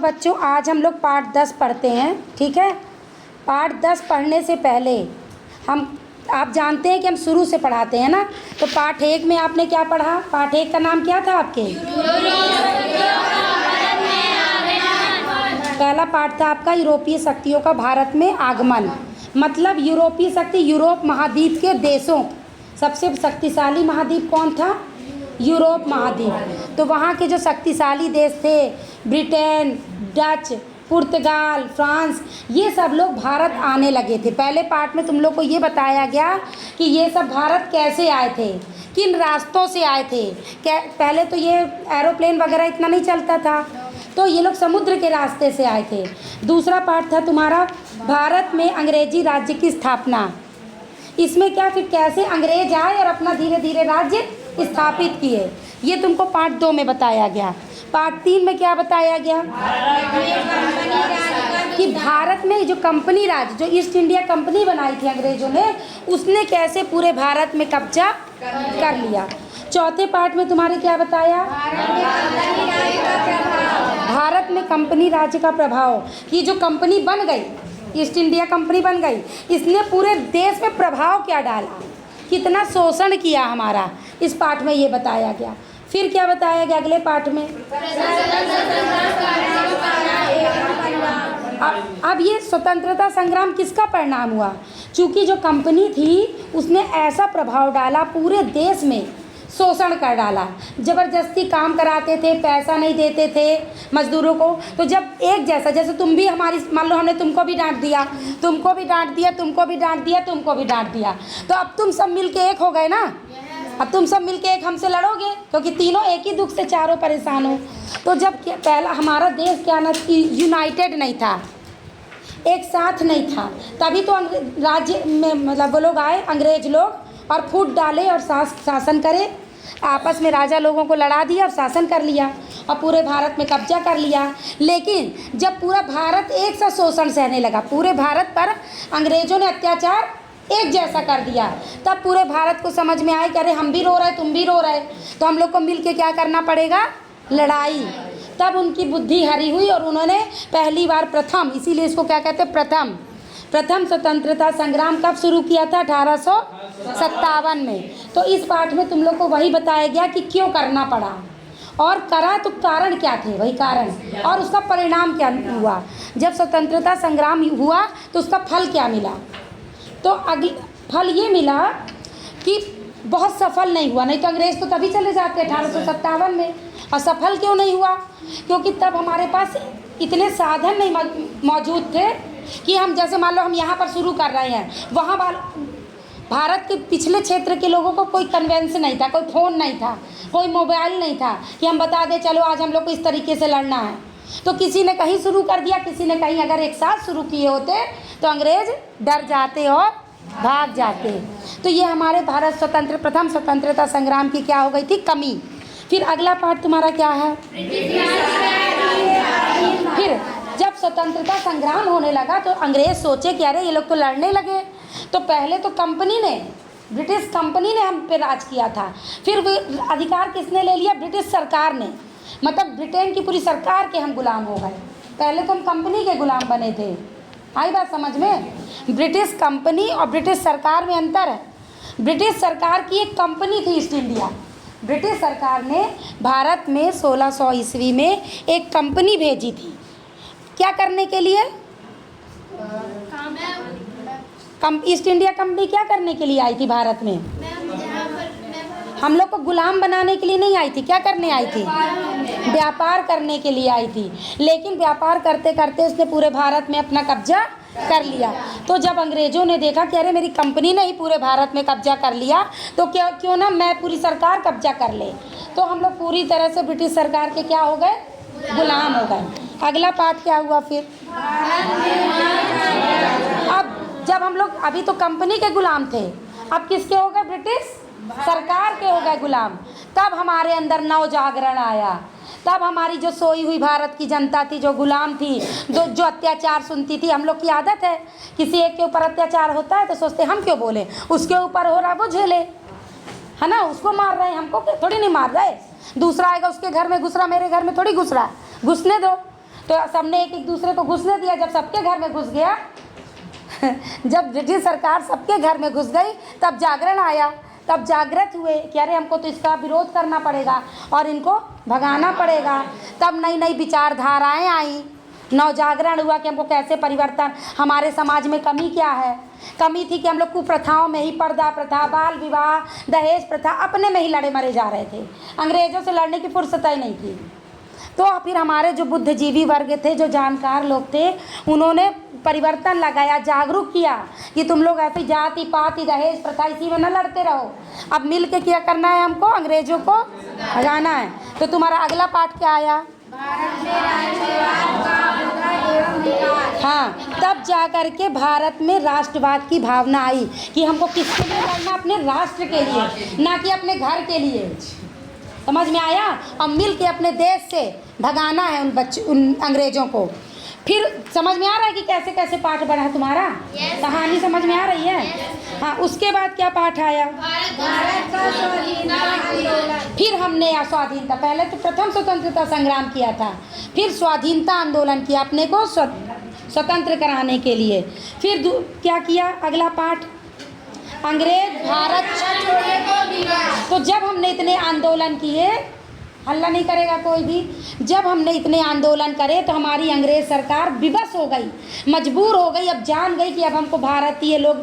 बच्चों आज हम लोग पाठ 10 पढ़ते हैं, ठीक है। पाठ 10 पढ़ने से पहले आप जानते हैं कि हम शुरू से पढ़ाते हैं ना। तो पाठ 1 में आपने क्या पढ़ा? पाठ 1 का नाम क्या था आपके? पहला पाठ था आपका यूरोपीय शक्तियों का भारत में आगमन। मतलब यूरोपीय शक्ति, यूरोप महाद्वीप के देशों, सबसे शक्तिशाली महाद्वीप कौन था? यूरोप महाद्वीप। तो वहाँ के जो शक्तिशाली देश थे, ब्रिटेन, डच, पुर्तगाल, फ्रांस, ये सब लोग भारत आने लगे थे। पहले पार्ट में तुम लोग को ये बताया गया कि ये सब भारत कैसे आए थे, किन रास्तों से आए थे। पहले तो ये एरोप्लेन वगैरह इतना नहीं चलता था, तो ये लोग समुद्र के रास्ते से आए थे। दूसरा पार्ट था तुम्हारा भारत में अंग्रेजी राज्य की स्थापना। इसमें क्या फिर कैसे अंग्रेज आए और अपना धीरे धीरे राज्य स्थापित किए, ये तुमको पार्ट 2 में बताया गया। पार्ट 3 में क्या बताया गया? कि भारत में जो कंपनी राज, जो ईस्ट इंडिया कंपनी बनाई थी अंग्रेजों ने, उसने कैसे पूरे भारत में कब्जा कर लिया। चौथे पार्ट में तुम्हारे क्या बताया? भारत में कंपनी राज्य का प्रभाव, कि जो कंपनी बन गई, ईस्ट इंडिया कंपनी बन गई, इसने पूरे देश में प्रभाव क्या डाला, कितना शोषण किया हमारा, इस पाठ में ये बताया गया। फिर क्या बताया गया अगले पाठ में? अब ये स्वतंत्रता संग्राम किसका परिणाम हुआ? चूँकि जो कंपनी थी उसने ऐसा प्रभाव डाला, पूरे देश में शोषण कर डाला, ज़बरदस्ती काम कराते थे, पैसा नहीं देते थे मजदूरों को। तो जब एक जैसा, जैसे तुम भी हमारी, मान लो हमने तुमको भी डांट दिया, तुमको भी डांट दिया, तुमको भी डांट दिया, तुमको भी डांट दिया, तो अब तुम सब मिलके एक हो गए ना। अब तुम सब मिलके एक हमसे लड़ोगे, क्योंकि तीनों एक ही दुख से चारों परेशान हो। तो जब पहला हमारा देश क्या ना यूनाइटेड नहीं था, एक साथ नहीं था, तभी तो राज्य में मतलब वो लोग आए अंग्रेज लोग और फूट डाले और शासन करे, आपस में राजा लोगों को लड़ा दिया और शासन कर लिया और पूरे भारत में कब्जा कर लिया। लेकिन जब पूरा भारत एक सा शोषण सहने लगा, पूरे भारत पर अंग्रेजों ने अत्याचार एक जैसा कर दिया, तब पूरे भारत को समझ में आया कि अरे हम भी रो रहे, तुम भी रो रहे, तो हम लोग को मिल के क्या करना पड़ेगा? लड़ाई। तब उनकी बुद्धि हरी हुई और उन्होंने पहली बार प्रथम, इसीलिए इसको क्या कहते हैं, प्रथम स्वतंत्रता संग्राम कब शुरू किया था? 1857 में। तो इस पाठ में तुम लोग को वही बताया गया कि क्यों करना पड़ा, और करा तो कारण क्या थे, वही कारण, और उसका परिणाम क्या हुआ। जब स्वतंत्रता संग्राम हुआ तो उसका फल क्या मिला? तो अगले फल ये मिला कि बहुत सफल नहीं हुआ, नहीं तो अंग्रेज तो तभी चले जाते 1857 में। और सफल क्यों नहीं हुआ? क्योंकि तब हमारे पास इतने साधन नहीं मौजूद थे कि हम, जैसे मान लो हम यहाँ पर शुरू कर रहे हैं, वहाँ भारत के पिछले क्षेत्र के लोगों को कोई कन्वेंस नहीं था, कोई फ़ोन नहीं था, कोई मोबाइल नहीं था कि हम बता दें चलो आज हम लोग को इस तरीके से लड़ना है। तो किसी ने कहीं शुरू कर दिया, किसी ने कहीं, अगर एक साथ शुरू किए होते तो अंग्रेज डर जाते और भाग जाते। तो ये हमारे भारत प्रथम स्वतंत्रता संग्राम की क्या हो गई थी? कमी। फिर अगला पार्ट तुम्हारा क्या है? फिर जब स्वतंत्रता संग्राम होने लगा तो अंग्रेज सोचे कि अरे ये लोग तो लड़ने लगे, तो पहले तो कंपनी ने, ब्रिटिश कंपनी ने हम पे राज किया था, फिर वो अधिकार किसने ले लिया? ब्रिटिश सरकार ने। मतलब ब्रिटेन की पूरी सरकार के हम गुलाम हो गए। पहले तो हम कंपनी के गुलाम बने थे। आई बात समझ में? ब्रिटिश कंपनी और ब्रिटिश सरकार में अंतर है। ब्रिटिश सरकार की एक कंपनी थी ईस्ट इंडिया। ब्रिटिश सरकार ने भारत में 1600 ईस्वी में एक कंपनी भेजी थी, क्या करने के लिए? ईस्ट इंडिया कंपनी क्या करने के लिए आई थी भारत में? हम लोग को गुलाम बनाने के लिए नहीं आई थी, क्या करने आई थी? व्यापार करने के लिए आई थी। लेकिन व्यापार करते करते उसने पूरे भारत में अपना कब्जा कर लिया। तो जब अंग्रेजों ने देखा कि अरे मेरी कंपनी ने ही पूरे भारत में कब्जा कर लिया, तो क्यों ना मैं पूरी सरकार कब्जा कर ले। तो हम लोग पूरी तरह से ब्रिटिश सरकार के क्या हो गए? गुलाम हो गए। अगला पार्ट क्या हुआ फिर? अब जब हम लोग, अभी तो कंपनी के गुलाम थे, अब किसके हो गए? ब्रिटिश सरकार के हो गए गुलाम। तब हमारे अंदर नव जागरण आया, तब हमारी जो सोई हुई भारत की जनता थी, जो गुलाम थी, जो अत्याचार सुनती थी, हम लोग की आदत है किसी एक के ऊपर अत्याचार होता है तो सोचते हम क्यों बोले, उसके ऊपर हो रहा वो झेले, है ना, उसको मार रहे हैं, हमको थोड़ी नहीं मार रहे। दूसरा आएगा उसके घर में घुस रहा, मेरे घर में थोड़ी घुस रहा, घुसने दो। तो सबने एक एक दूसरे को घुसने दिया। जब सबके घर में घुस गया जब ब्रिटिश सरकार सबके घर में घुस गई, तब जागरण आया, तब जागृत हुए कि अरे हमको तो इसका विरोध करना पड़ेगा और इनको भगाना पड़ेगा। तब नई नई विचारधाराएं आई, नवजागरण हुआ कि हमको कैसे परिवर्तन, हमारे समाज में कमी क्या है। कमी थी कि हम लोग कुप्रथाओं में ही, पर्दा प्रथा, बाल विवाह, दहेज प्रथा, अपने में ही लड़े मरे जा रहे थे। अंग्रेज़ों से लड़ने की फुर्सत ही नहीं थी। तो फिर हमारे जो बुद्धिजीवी वर्ग थे, जो जानकार लोग थे, उन्होंने परिवर्तन लगाया, जागरूक किया कि तुम लोग ऐसे जाति पाति दहेज प्रथा इसी में न लड़ते रहो। अब मिल के क्या करना है, हमको अंग्रेज़ों को भगाना है। तो तुम्हारा अगला पाठ क्या आया? हाँ, तब जा कर के भारत में राष्ट्रवाद की भावना आई कि हमको किसके लिए लड़ना, अपने राष्ट्र के लिए, ना कि अपने घर के लिए। समझ में आया? और मिल के अपने देश से भगाना है उन अंग्रेज़ों को। फिर समझ में आ रहा है कि कैसे कैसे पाठ बढ़ा है तुम्हारा? कहानी समझ में आ रही है? हाँ, उसके बाद क्या पाठ आया? भारत का स्वाधीनता आंदोलन। फिर हमने स्वाधीनता, पहले तो प्रथम स्वतंत्रता संग्राम किया था, फिर स्वाधीनता आंदोलन किया अपने को स्वतंत्र कराने के लिए। फिर क्या किया? अगला पाठ, अंग्रेज भारत छोड़ने को विवश। तो जब हमने इतने आंदोलन किए, हल्ला नहीं करेगा कोई भी, जब हमने इतने आंदोलन करे तो हमारी अंग्रेज़ सरकार विवश हो गई, मजबूर हो गई, अब जान गई कि अब हमको भारतीय लोग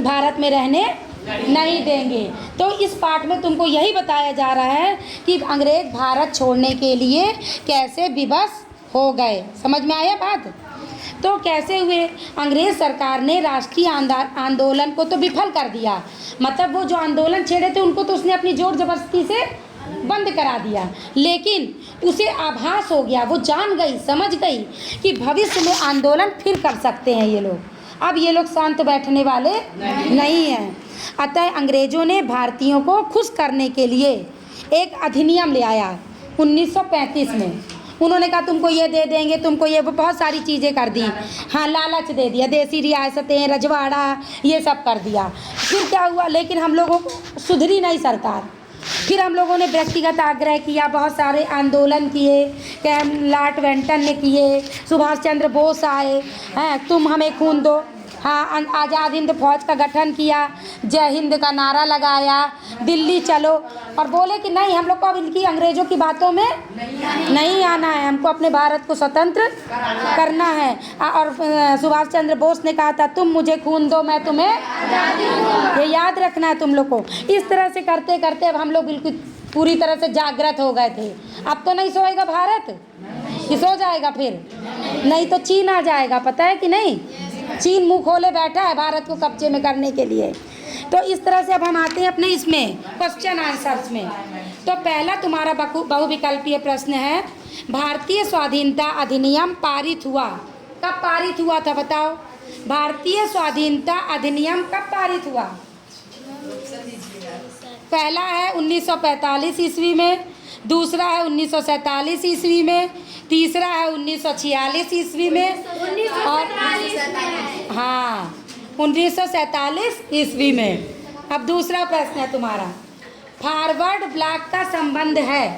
भारत में रहने नहीं देंगे। तो इस पाठ में तुमको यही बताया जा रहा है कि अंग्रेज़ भारत छोड़ने के लिए कैसे विवश हो गए। समझ में आया बात? तो कैसे हुए? अंग्रेज़ सरकार ने राष्ट्रीय आंदोलन को तो विफल कर दिया, मतलब वो जो आंदोलन छेड़े थे उनको तो उसने अपनी जोर जबरदस्ती से बंद करा दिया। लेकिन उसे आभास हो गया, वो जान गई, समझ गई कि भविष्य में आंदोलन फिर कर सकते हैं ये लोग। अब ये लोग शांत बैठने वाले नहीं हैं। अतः अंग्रेज़ों ने भारतीयों को खुश करने के लिए एक अधिनियम ले आया 1935 में। उन्होंने कहा तुमको ये दे देंगे, तुमको ये, बहुत सारी चीज़ें कर दी। हाँ, लालच दे दिया, देसी रियासतें, रजवाड़ा, ये सब कर दिया। फिर क्या हुआ? लेकिन हम लोगों को सुधरी नहीं सरकार। फिर हम लोगों ने व्यक्तिगत आग्रह किया, बहुत सारे आंदोलन किए, लॉर्ड वेंटन ने किए, सुभाष चंद्र बोस आए, हैं तुम हमें खून दो। हाँ, आज़ाद हिंद फौज का गठन किया, जय हिंद का नारा लगाया, दिल्ली चलो, और बोले कि नहीं, हम लोग को अब इनकी अंग्रेज़ों की बातों में नहीं आना है, हमको अपने भारत को स्वतंत्र करना है। और सुभाष चंद्र बोस ने कहा था तुम मुझे खून दो, मैं तुम्हें ये याद रखना है तुम लोग को। इस तरह से करते करते अब हम लोग बिल्कुल पूरी तरह से जागृत हो गए थे। अब तो नहीं सोएगा भारत, कि सो जाएगा फिर? नहीं तो चीन आ जाएगा, पता है कि नहीं? चीन मुंह खोले बैठा है भारत को कब्जे में करने के लिए। तो इस तरह से अब हम आते हैं अपने इसमें क्वेश्चन आंसर्स में। तो पहला तुम्हारा बहुविकल्पीय प्रश्न है, भारतीय स्वाधीनता अधिनियम पारित हुआ, कब पारित हुआ था बताओ? भारतीय स्वाधीनता अधिनियम कब पारित हुआ? पहला है 1945 ईस्वी में, दूसरा है 1947 ईस्वी में, तीसरा है 1946 ईस्वी में, और हाँ 1947 ईस्वी में। अब दूसरा प्रश्न है तुम्हारा, फॉरवर्ड ब्लॉक का संबंध है,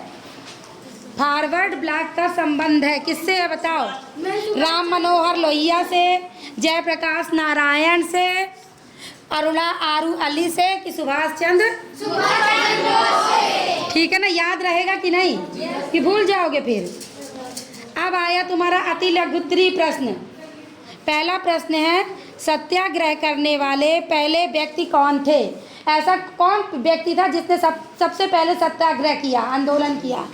फॉरवर्ड ब्लॉक का संबंध है किससे है बताओ? राम मनोहर लोहिया से, जयप्रकाश नारायण से, अरुणा आरू अली से, कि सुभाष चंद्र से? ठीक है ना, याद रहेगा कि नहीं, कि भूल जाओगे फिर? अब आया तुम्हारा अति लघुत्तरीय प्रश्न। पहला प्रश्न है, सत्याग्रह करने वाले पहले व्यक्ति कौन थे? ऐसा कौन व्यक्ति था जिसने सबसे पहले सत्याग्रह किया, आंदोलन किया?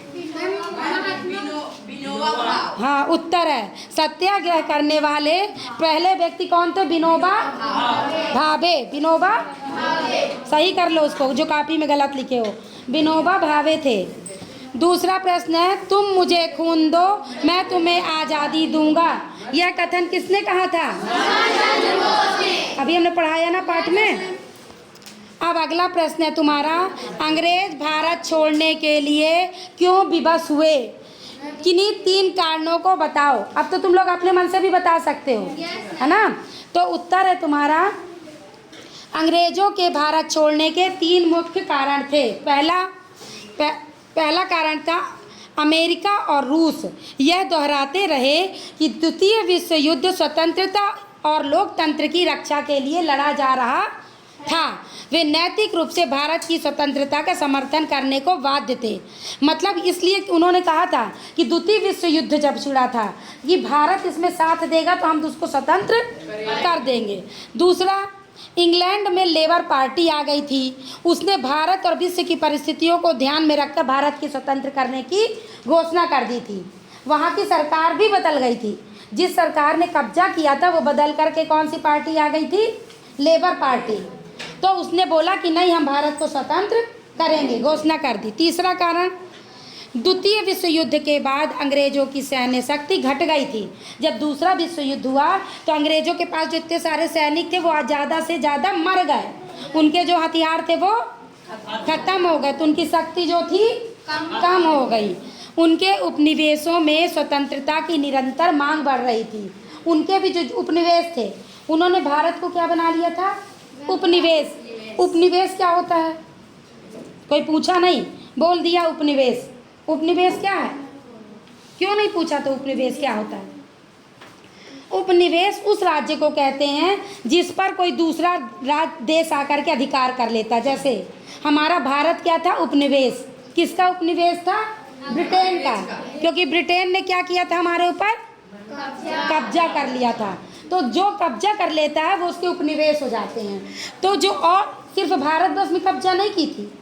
हाँ, उत्तर है सत्याग्रह करने वाले पहले व्यक्ति कौन थे? विनोबा भावे। विनोबा सही कर लो उसको, जो कॉपी में गलत लिखे हो, विनोबा भावे थे। दूसरा प्रश्न है, तुम मुझे खून दो मैं तुम्हें आज़ादी दूंगा, यह कथन किसने कहा था? अभी हमने पढ़ाया ना पाठ में। अब अगला प्रश्न है तुम्हारा, अंग्रेज भारत छोड़ने के लिए क्यों विवश हुए? किन्हीं 3 कारणों को बताओ। अब तो तुम लोग अपने मन से भी बता सकते हो, है ना? तो उत्तर है तुम्हारा, अंग्रेजों के भारत छोड़ने के 3 मुख्य कारण थे। पहला कारण था अमेरिका और रूस यह दोहराते रहे कि द्वितीय विश्व युद्ध स्वतंत्रता और लोकतंत्र की रक्षा के लिए लड़ा जा रहा था। वे नैतिक रूप से भारत की स्वतंत्रता का समर्थन करने को बाध्य थे। मतलब इसलिए उन्होंने कहा था कि द्वितीय विश्व युद्ध जब छिड़ा था कि भारत इसमें साथ देगा तो हम उसको स्वतंत्र कर देंगे। दूसरा, इंग्लैंड में लेबर पार्टी आ गई थी। उसने भारत और विश्व की परिस्थितियों को ध्यान में रखकर भारत की स्वतंत्र करने की घोषणा कर दी थी। वहाँ की सरकार भी बदल गई थी। जिस सरकार ने कब्जा किया था वो बदल करके कौन सी पार्टी आ गई थी? Labour party. तो उसने बोला कि नहीं, हम भारत को स्वतंत्र करेंगे, घोषणा कर दी। तीसरा कारण, द्वितीय विश्व युद्ध के बाद अंग्रेजों की सैन्य शक्ति घट गई थी। जब दूसरा विश्व युद्ध हुआ तो अंग्रेजों के पास जो इतने सारे सैनिक थे वो ज़्यादा से ज़्यादा मर गए, उनके जो हथियार थे वो खत्म हो गए, तो उनकी शक्ति जो थी कम हो गई। उनके उपनिवेशों में स्वतंत्रता की निरंतर मांग बढ़ रही थी। उनके भी जो उपनिवेश थे उन्होंने भारत को क्या बना लिया था? उपनिवेश। उपनिवेश क्या होता है? कोई पूछा नहीं, बोल दिया उपनिवेश। उपनिवेश क्या है? क्यों नहीं पूछा? तो उपनिवेश क्या होता है? उपनिवेश उस राज्य को कहते हैं जिस पर कोई दूसरा देश आकर के अधिकार कर लेता। जैसे हमारा भारत क्या था? उपनिवेश। किसका उपनिवेश था? ब्रिटेन का, क्योंकि ब्रिटेन ने क्या किया था? हमारे ऊपर कब्जा कर लिया था। तो जो कब्जा कर लेता है वो उसके उपनिवेश हो जाते हैं। तो जो और सिर्फ भारत वर्ष में कब्जा नहीं की थी,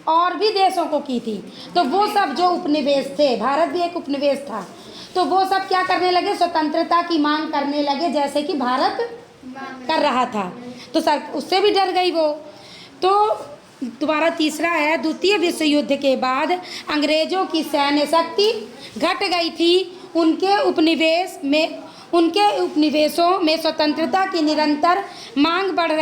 और भी देशों को की थी, तो वो सब जो उपनिवेश थे, भारत भी एक उपनिवेश था, तो वो सब क्या करने लगे? स्वतंत्रता की मांग करने लगे, जैसे कि भारत कर रहा था। तो सर उससे भी डर गई वो। तो तुम्हारा तीसरा है, द्वितीय विश्व युद्ध के बाद अंग्रेजों की सैन्य शक्ति घट गई थी। उनके उपनिवेशों में स्वतंत्रता की निरंतर मांग बढ़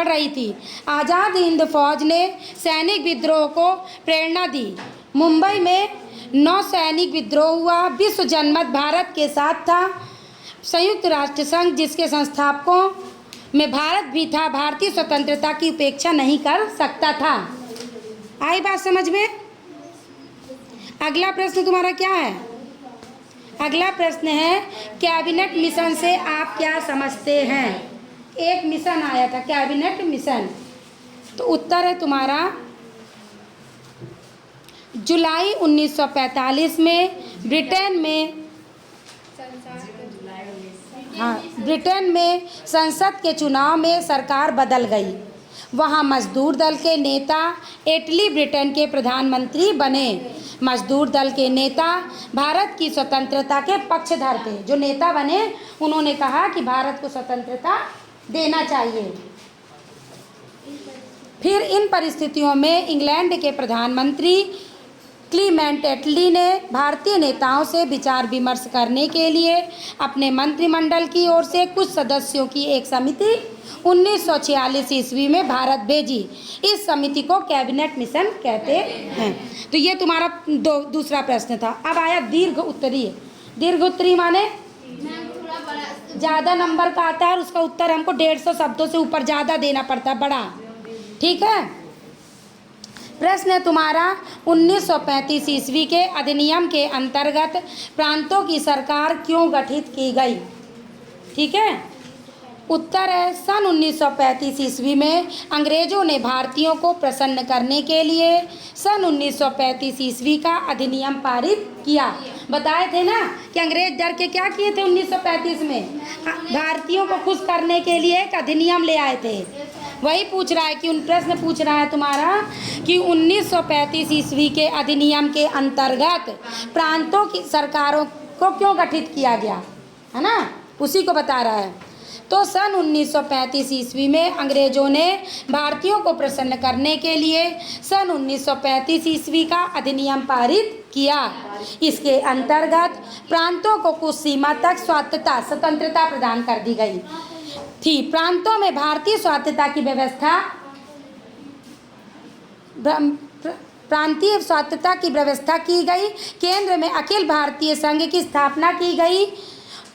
रही थी। आज़ाद हिंद फौज ने सैनिक विद्रोह को प्रेरणा दी। मुंबई में नौसैनिक विद्रोह हुआ। विश्व जनमत भारत के साथ था। संयुक्त राष्ट्र संघ, जिसके संस्थापकों में भारत भी था, भारतीय स्वतंत्रता की उपेक्षा नहीं कर सकता था। आई बात समझ में? अगला प्रश्न तुम्हारा क्या है? अगला प्रश्न है, कैबिनेट मिशन से आप क्या समझते हैं? एक मिशन आया था, कैबिनेट मिशन। तो उत्तर है तुम्हारा, जुलाई 1945 में ब्रिटेन में संसद के चुनाव में सरकार बदल गई। वहाँ मजदूर दल के नेता एटली ब्रिटेन के प्रधानमंत्री बने। मजदूर दल के नेता भारत की स्वतंत्रता के पक्षधर थे। जो नेता बने उन्होंने कहा कि भारत को स्वतंत्रता देना चाहिए। फिर इन परिस्थितियों में इंग्लैंड के प्रधानमंत्री क्लीमेंट एटली ने भारतीय नेताओं से विचार विमर्श करने के लिए अपने मंत्रिमंडल की ओर से कुछ सदस्यों की एक समिति 1946 ईस्वी में भारत भेजी। इस समिति को कैबिनेट मिशन कहते हैं। तो ये तुम्हारा दूसरा प्रश्न था। अब आया दीर्घ उत्तरीय। दीर्घ उत्तरीय माने ज़्यादा नंबर का आता है और उसका उत्तर हमको 150 शब्दों से ऊपर ज़्यादा देना पड़ता है, बड़ा। ठीक है। प्रश्न है तुम्हारा, 1935 ईस्वी के अधिनियम के अंतर्गत प्रांतों की सरकार क्यों गठित की गई? ठीक है। उत्तर है, सन 1935 ईस्वी में अंग्रेजों ने भारतीयों को प्रसन्न करने के लिए सन 1935 ईस्वी का अधिनियम पारित किया। बताए थे ना कि अंग्रेज डर के क्या किए थे 1935 में? भारतीयों को खुश करने के लिए एक अधिनियम ले आए थे। वही पूछ रहा है कि प्रश्न पूछ रहा है तुम्हारा कि 1935 ईस्वी के अधिनियम के अंतर्गत प्रांतों की सरकारों को क्यों गठित किया गया, है ना, उसी को बता रहा है। तो सन 1935 ईस्वी में अंग्रेजों ने भारतीयों को प्रसन्न करने के लिए सन 1935 ईस्वी का अधिनियम पारित किया। इसके अंतर्गत प्रांतों को कुछ सीमा तक स्वतंत्रता प्रदान कर दी गई थी। प्रांतों में भारतीय स्वायत्तता की व्यवस्था प्रांतीय स्वायत्तता की व्यवस्था की गई। केंद्र में अखिल भारतीय संघ की स्थापना की गई।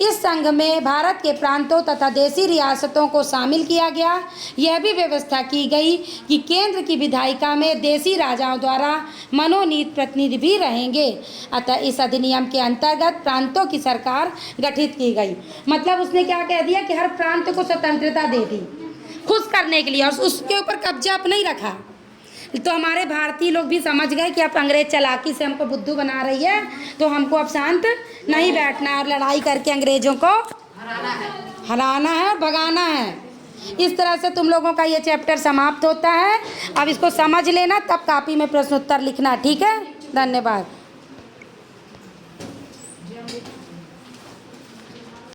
इस संघ में भारत के प्रांतों तथा देशी रियासतों को शामिल किया गया। यह भी व्यवस्था की गई कि केंद्र की विधायिका में देशी राजाओं द्वारा मनोनीत प्रतिनिधि भी रहेंगे। अतः इस अधिनियम के अंतर्गत प्रांतों की सरकार गठित की गई। मतलब उसने क्या कह दिया कि हर प्रांत को स्वतंत्रता दे दी खुश करने के लिए, और उसके ऊपर कब्जा अब नहीं रखा। तो हमारे भारतीय लोग भी समझ गए कि अब अंग्रेज चालाकी से हमको बुद्धू बना रही है, तो हमको अब शांत नहीं बैठना है और लड़ाई करके अंग्रेजों को हराना है और भगाना है। इस तरह से तुम लोगों का ये चैप्टर समाप्त होता है। अब इसको समझ लेना, तब कॉपी में प्रश्न उत्तर लिखना, ठीक है। धन्यवाद।